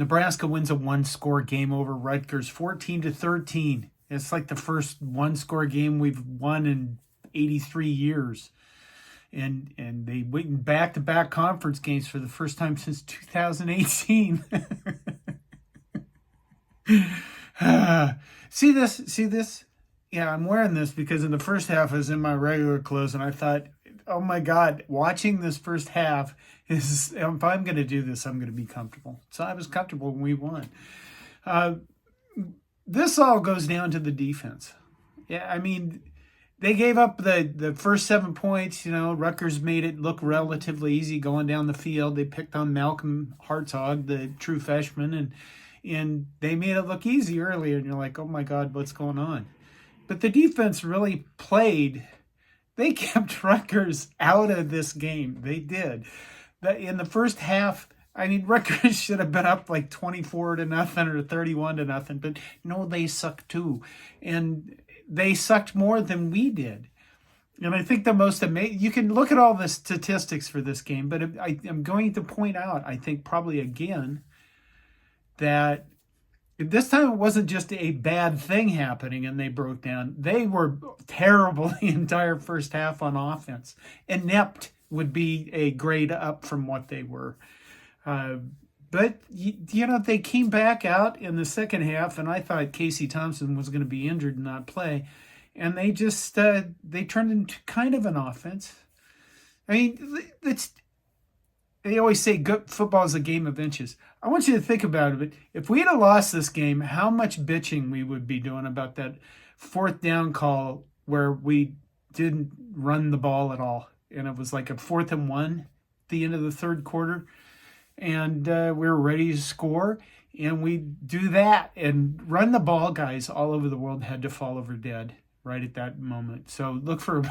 Nebraska wins a one-score game over Rutgers, 14-13. It's like the first one-score game we've won in 83 years. And they went back-to-back conference games for the first time since 2018. See this? See this? Yeah, I'm wearing this because in the first half I was in my regular clothes and I thought, oh my God, watching this first half is, if I'm going to do this, I'm going to be comfortable. So I was comfortable when we won. This all goes down to the defense. Yeah, I mean, they gave up the first 7 points. You know, Rutgers made it look relatively easy going down the field. They picked on Malcolm Hartzog, the true freshman, and they made it look easy earlier. And you're like, oh my God, what's going on? But the defense really played. They kept Rutgers out of this game. They did. In the first half, I mean, Rutgers should have been up like 24-0 or 31-0, but no, they sucked too. And they sucked more than we did. And I think the most amazing, you can look at all the statistics for this game, but I'm going to point out, I think probably again, that this time it wasn't just a bad thing happening and they broke down. They were terrible the entire first half on offense. Inept would be a grade up from what they were. But, you know, they came back out in the second half, and I thought Casey Thompson was going to be injured and not play. And they just, they turned into kind of an offense. I mean, they always say good football is a game of inches. I want you to think about it. If we had lost this game, how much bitching we would be doing about that fourth down call where we didn't run the ball at all. And it was like a 4th and 1 at the end of the third quarter. And we were ready to score. And we do that and run the ball. Guys all over the world had to fall over dead right at that moment. So look for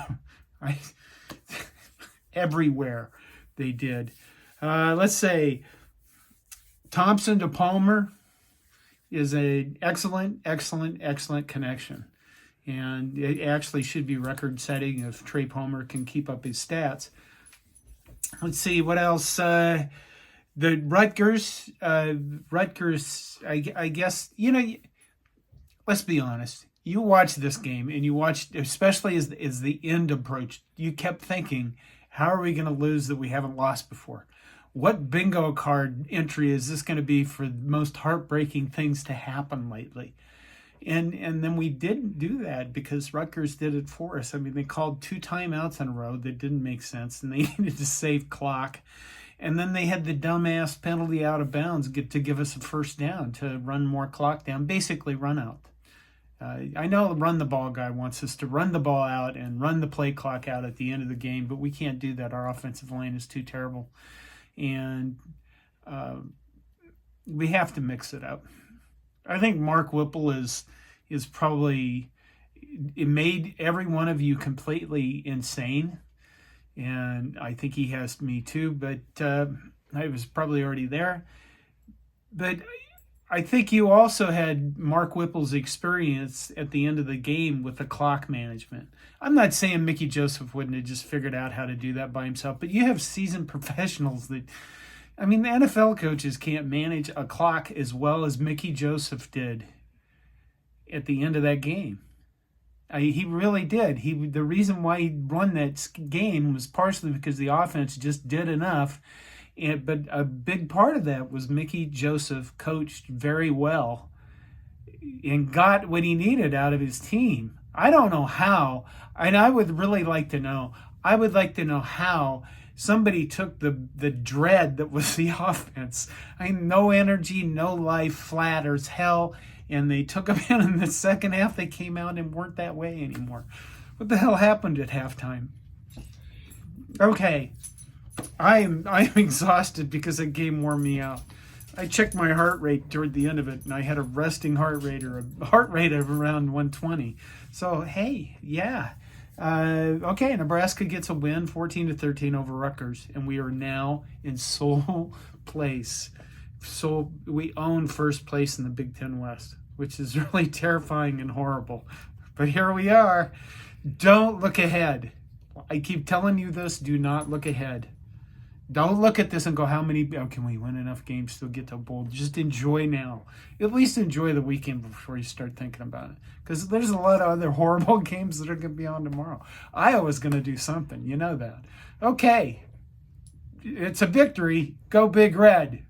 everywhere they did. Let's say Thompson to Palmer is an excellent connection. And it actually should be record-setting if Trey Palmer can keep up his stats. Let's see, what else? The Rutgers, I guess, you know, let's be honest. You watched this game, and you watched, especially as the end approached, you kept thinking, how are we going to lose that we haven't lost before? What bingo card entry is this going to be for the most heartbreaking things to happen lately? And then we didn't do that because Rutgers did it for us. I mean, they called 2 timeouts in a row that didn't make sense, and they needed to save clock. And then they had the dumbass penalty out of bounds to give us a first down to run more clock down, basically run out. I know the run the ball guy wants us to run the ball out and run the play clock out at the end of the game, but we can't do that. Our offensive line is too terrible. And we have to mix it up. I think Mark Whipple is probably, it made every one of you completely insane. And I think he has me too, but I was probably already there. But I think you also had Mark Whipple's experience at the end of the game with the clock management. I'm not saying Mickey Joseph wouldn't have just figured out how to do that by himself, but you have seasoned professionals that, I mean, the NFL coaches can't manage a clock as well as Mickey Joseph did at the end of that game. He really did. The reason why he won that game was partially because the offense just did enough. But a big part of that was Mickey Joseph coached very well and got what he needed out of his team. I don't know how, and I would really like to know. I would like to know how somebody took the dread that was the offense. I mean, no energy, no life, flat as hell, and they took them in the second half. They came out and weren't that way anymore. What the hell happened at halftime? Okay. I'm exhausted because that game wore me out. I checked my heart rate toward the end of it, and I had a resting heart rate or a heart rate of around 120. So, hey, yeah. Okay, Nebraska gets a win, 14-13 over Rutgers, and we are now in sole place. So we own first place in the Big Ten West, which is really terrifying and horrible. But here we are. Don't look ahead. I keep telling you this, do not look ahead. Don't look at this and go, how many, can we win enough games to get to a bowl? Just enjoy now. At least enjoy the weekend before you start thinking about it. Because there's a lot of other horrible games that are going to be on tomorrow. Iowa's going to do something. You know that. Okay. It's a victory. Go Big Red.